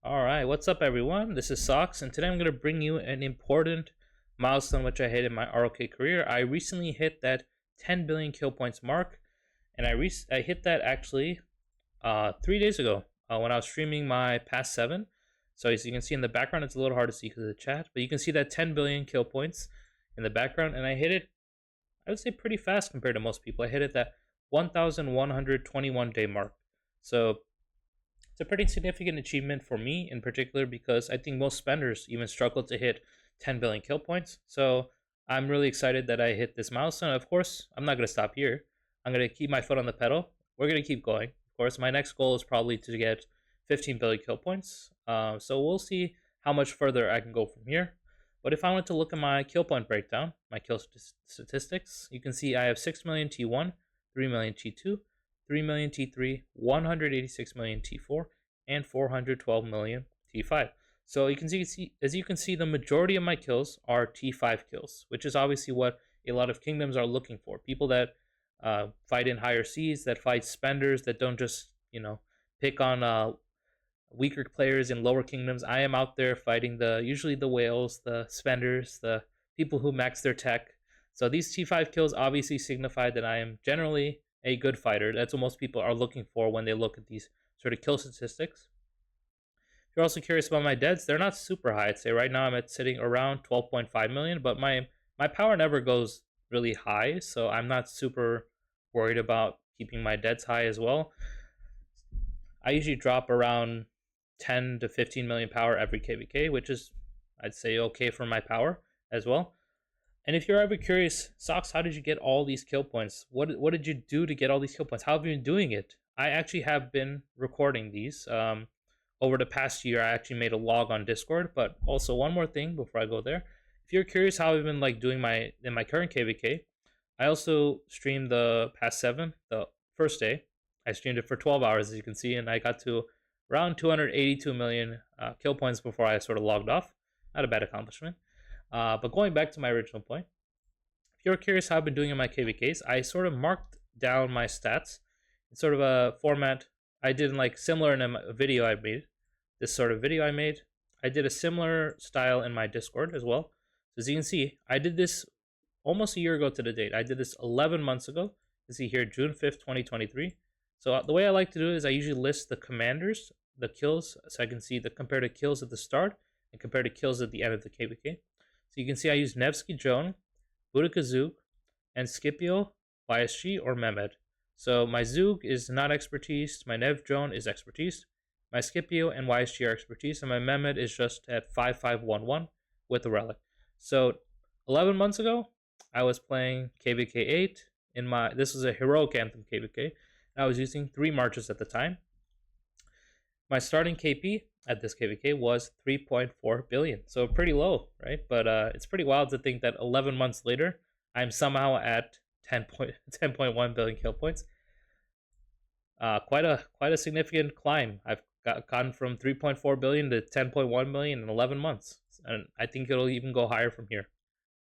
Alright, what's up everyone? This is Socks, and today I'm going to bring you an important milestone which I hit in my ROK career. I recently hit that 10 billion kill points mark, and I hit that actually 3 days ago when I was streaming my past 7. So as you can see in the background, it's a little hard to see because of the chat, but you can see that 10 billion kill points in the background, and I hit it, I would say, pretty fast compared to most people. I hit it that 1,121 day mark. So it's a pretty significant achievement for me in particular because I think most spenders even struggle to hit 10 billion kill points. So I'm really excited that I hit this milestone. Of course, I'm not going to stop here. I'm going to keep my foot on the pedal. We're going to keep going. Of course, my next goal is probably to get 15 billion kill points. So we'll see how much further I can go from here. But if I want to look at my kill point breakdown, my kill statistics, you can see I have 6 million T1, 3 million T2, 3 million T3, 186 million T4, and 412 million T5. So you can see, as you can see, the majority of my kills are T5 kills, which is obviously what a lot of kingdoms are looking for. People that fight in higher seas, that fight spenders, that don't just, pick on weaker players in lower kingdoms. I am out there fighting usually the whales, the spenders, the people who max their tech. So these T5 kills obviously signify that I am generally a good fighter. That's what most people are looking for when they look at these sort of kill statistics. If you're also curious about my deads, they're not super high. I'd say right now I'm sitting around 12.5 million, but my power never goes really high, so I'm not super worried about keeping my deads high as well. I usually drop around 10 to 15 million power every kvk, which is, I'd say, okay for my power as well. And if you're ever curious, Socks, how did you get all these kill points? What did you do to get all these kill points? How have you been doing it? I actually have been recording these. Over the past year, I actually made a log on Discord. But also one more thing before I go there. If you're curious how I've been doing in my current kvk, I also streamed the past 7, the first day. I streamed it for 12 hours, as you can see, and I got to around 282 million kill points before I sort of logged off. Not a bad accomplishment. But going back to my original point, if you're curious how I've been doing in my kvks, I sort of marked down my stats in sort of a format I did similar in a video I made. This sort of video I made, I did a similar style in my Discord as well. So as you can see, I did this almost a year ago to the date. I did this 11 months ago. You see here, June 5th, 2023. So the way I like to do it is I usually list the commanders, the kills, so I can see the compared to kills at the start and compared to kills at the end of the kvk. So you can see I use Nevsky Joan, Boudica Zug, and Scipio, YSG, or Mehmed. So my Zug is not expertise, my Nev Joan is expertise, my Scipio and YSG are expertise, and my Mehmed is just at 5511 with a relic. So 11 months ago, I was playing kvk 8 in this was a heroic anthem kvk, and I was using 3 marches at the time. My starting KP at this kvk was 3.4 billion, so pretty low, right? But it's pretty wild to think that 11 months later, I'm somehow at 10.1 billion kill points. Quite a significant climb. I've gotten from 3.4 billion to 10.1 million in 11 months, and I think it'll even go higher from here.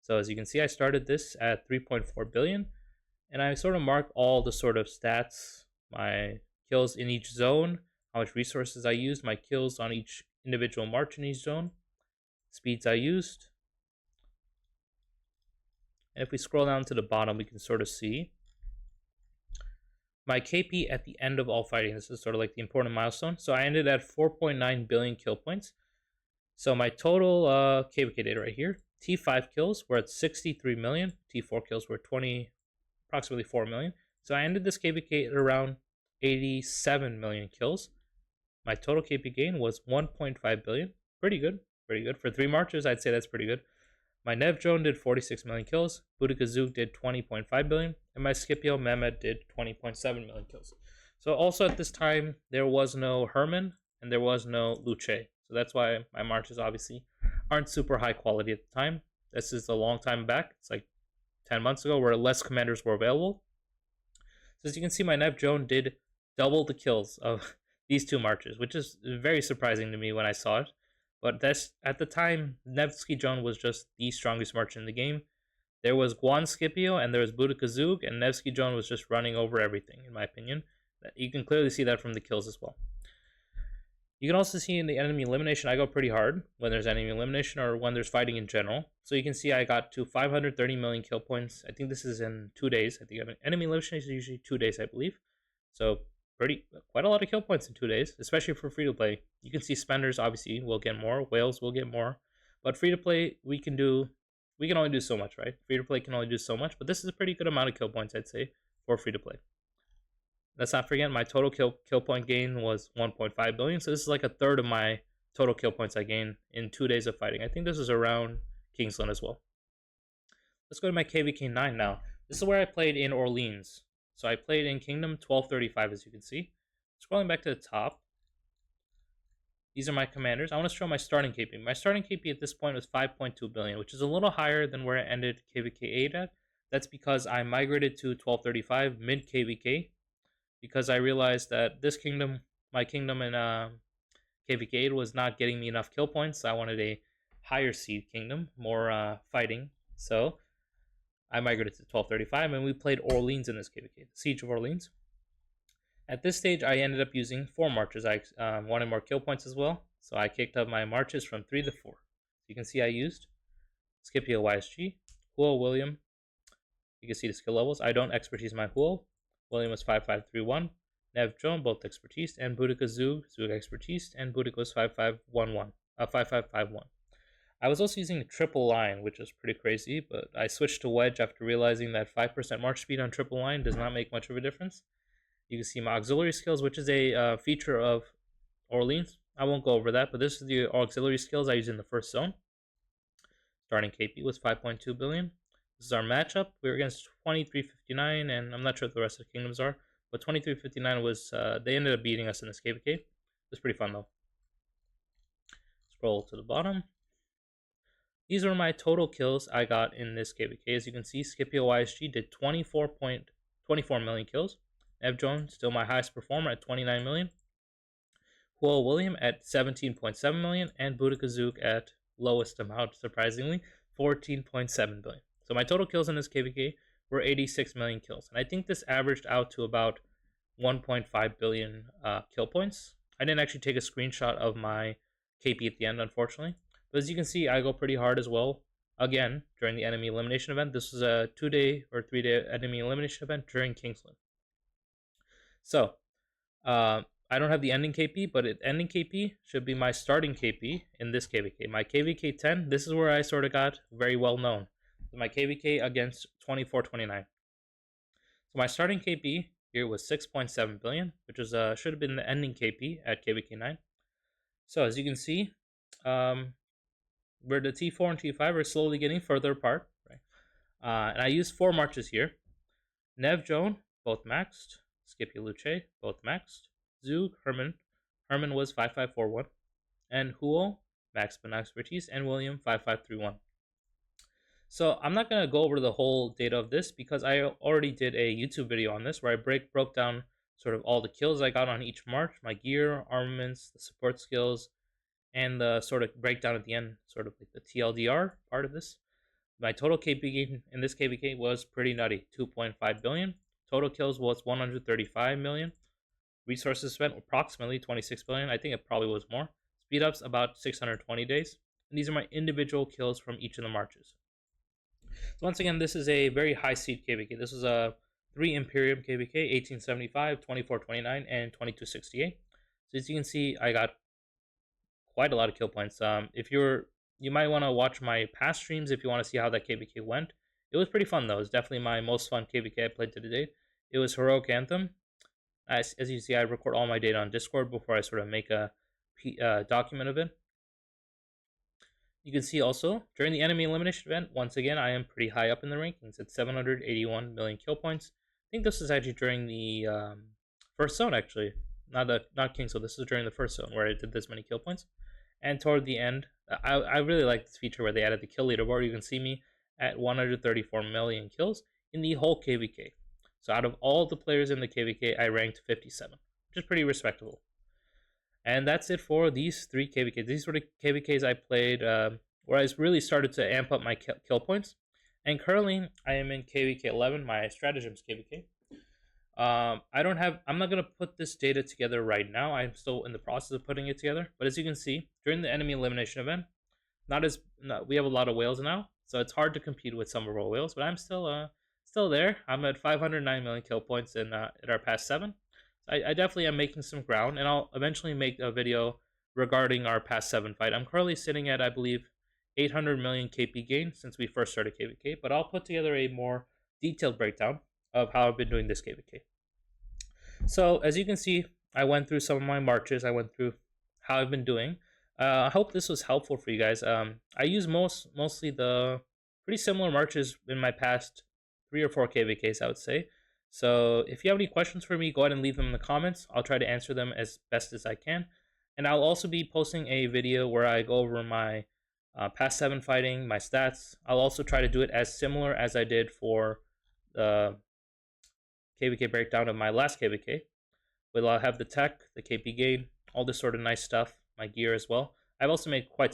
So as you can see, I started this at 3.4 billion, and I sort of marked all the sort of stats, my kills in each zone, how much resources I used, my kills on each individual march in each zone, speeds I used. And if we scroll down to the bottom, we can sort of see my KP at the end of all fighting. This is sort of like the important milestone. So I ended at 4.9 billion kill points. So my total kvk data right here, T5 kills were at 63 million, T4 kills were approximately 4 million. So I ended this kvk at around 87 million kills. My total KP gain was 1.5 billion. Pretty good. For 3 marches, I'd say that's pretty good. My Nev Joan did 46 million kills. Boudica Zug did 20.5 billion. And my Scipio Mehmed did 20.7 million kills. So also at this time, there was no Herman and there was no Luce. So that's why my marches obviously aren't super high quality at the time. This is a long time back. It's like 10 months ago where less commanders were available. So as you can see, my Nev Joan did double the kills of these 2 marches, which is very surprising to me when I saw it. But that's at the time, Nevsky Joan was just the strongest march in the game. There was Guan Scipio and there was Boudica Zug, and Nevsky Joan was just running over everything, in my opinion. You can clearly see that from the kills as well. You can also see in the enemy elimination, I go pretty hard when there's enemy elimination or when there's fighting in general. So you can see I got to 530 million kill points. I think this is in 2 days. I think enemy elimination is usually 2 days, I believe. So quite a lot of kill points in 2 days, especially for free to play. You can see spenders obviously will get more, whales will get more, but free to play we can only do so much, right? Free to play can only do so much, but this is a pretty good amount of kill points, I'd say, for free to play. Let's not forget my total kill point gain was 1.5 billion. So this is like a third of my total kill points I gained in 2 days of fighting. I think this is around Kingsland as well. Let's go to my kvk 9 now. This is where I played in Orleans. So I played in Kingdom 1235, as you can see. Scrolling back to the top, these are my commanders. I want to show my starting KP. My starting KP at this point was 5.2 billion, which is a little higher than where I ended kvk 8 at. That's because I migrated to 1235 mid kvk, because I realized that this kingdom, my kingdom in kvk 8 was not getting me enough kill points. So I wanted a higher seed kingdom, more fighting. So I migrated to 1235, and we played Orleans in this kvk, the Siege of Orleans. At this stage, I ended up using 4 marches. I wanted more kill points as well, so I kicked up my marches from 3 to 4. So you can see I used Scipio YSG, Huo William. You can see the skill levels. I don't expertise my Huo. William was 5531. Nev Joan, both expertise, and Boudica Zug expertise, and Boudica was 5551. I was also using triple line, which is pretty crazy, but I switched to wedge after realizing that 5% march speed on triple line does not make much of a difference. You can see my auxiliary skills, which is a feature of Orleans. I won't go over that, but this is the auxiliary skills I use in the first zone. Starting KP was 5.2 billion. This is our matchup. We were against 2359, and I'm not sure what the rest of the kingdoms are, but 2359 was, they ended up beating us in this KVK. It was pretty fun though. Scroll to the bottom. These were my total kills I got in this KVK. As you can see, Scipio YSG did 24 million kills. Ev Jones, still my highest performer at 29 million. Huo William at 17.7 million, and Boudica Zug at lowest amount, surprisingly, 14.7 billion. So my total kills in this KVK were 86 million kills. And I think this averaged out to about 1.5 billion kill points. I didn't actually take a screenshot of my KP at the end, unfortunately. But as you can see, I go pretty hard as well. Again, during the enemy elimination event. This was a 2-day or 3-day enemy elimination event during Kingsland. So, I don't have the ending KP, but ending KP should be my starting KP in this KVK. My KVK 10, this is where I sort of got very well known. My KVK against 2429. So my starting KP here was 6.7 billion, which was should have been the ending KP at KVK 9. So as you can see, where the T4 and T5 are slowly getting further apart, right? And I used 4 marches here. Nev Joan, both maxed. Scipio Luce, both maxed. Zug, Herman was 5541. And Huo, max but not expertise. And William, 5531. So I'm not going to go over the whole data of this because I already did a YouTube video on this where I broke down sort of all the kills I got on each march, my gear, armaments, the support skills, and the sort of breakdown at the end, sort of like the TLDR part of this. My total KP in this KVK was pretty nutty, 2.5 billion. Total kills was 135 million. Resources spent approximately 26 billion. I think it probably was more. Speed ups about 620 days. And these are my individual kills from each of the marches. So once again, this is a very high seed KVK. This was a 3 Imperium KVK, 1875, 2429, and 2268. So as you can see, I got quite a lot of kill points. You might want to watch my past streams if you want to see how that KVK went. It was pretty fun though. It was definitely my most fun KVK I played to date. It was Heroic Anthem. As you see, I record all my data on Discord before I sort of make a document of it. You can see also, during the enemy elimination event, once again, I am pretty high up in the rankings at 781 million kill points. I think this is actually during the first zone, actually. Not King, so this is during the first zone where I did this many kill points. And toward the end, I really like this feature where they added the kill leaderboard. You can see me at 134 million kills in the whole KVK. So out of all the players in the KVK, I ranked 57, which is pretty respectable. And that's it for these 3 KVKs. These were the KVKs I played where I really started to amp up my kill points. And currently, I am in KVK 11, my stratagems KVK. I'm not gonna put this data together right now. I'm still in the process of putting it together. But as you can see, during the enemy elimination event, we have a lot of whales now, so it's hard to compete with some of our whales. But I'm still there. I'm at 509 million kill points in our past 7. I definitely am making some ground, and I'll eventually make a video regarding our past 7 fight. I'm currently sitting at, I believe, 800 million KP gain since we first started kvk. But I'll put together a more detailed breakdown of how I've been doing this kvk. So as you can see, I went through some of my marches. I went through how I've been doing. I hope this was helpful for you guys. I use mostly the pretty similar marches in my past 3 or 4 kvks, I would say. So if you have any questions for me, go ahead and leave them in the comments. I'll try to answer them as best as I can. And I'll also be posting a video where I go over my past 7 fighting, my stats. I'll also try to do it as similar as I did for the kvk breakdown of my last kvk. But I'll have the tech, the KP gain, all this sort of nice stuff, my gear as well. I've also made quite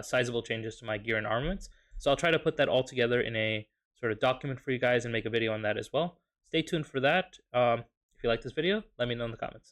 sizable changes to my gear and armaments. So I'll try to put that all together in a sort of document for you guys and make a video on that as well. Stay tuned for that. If you like this video, let me know in the comments.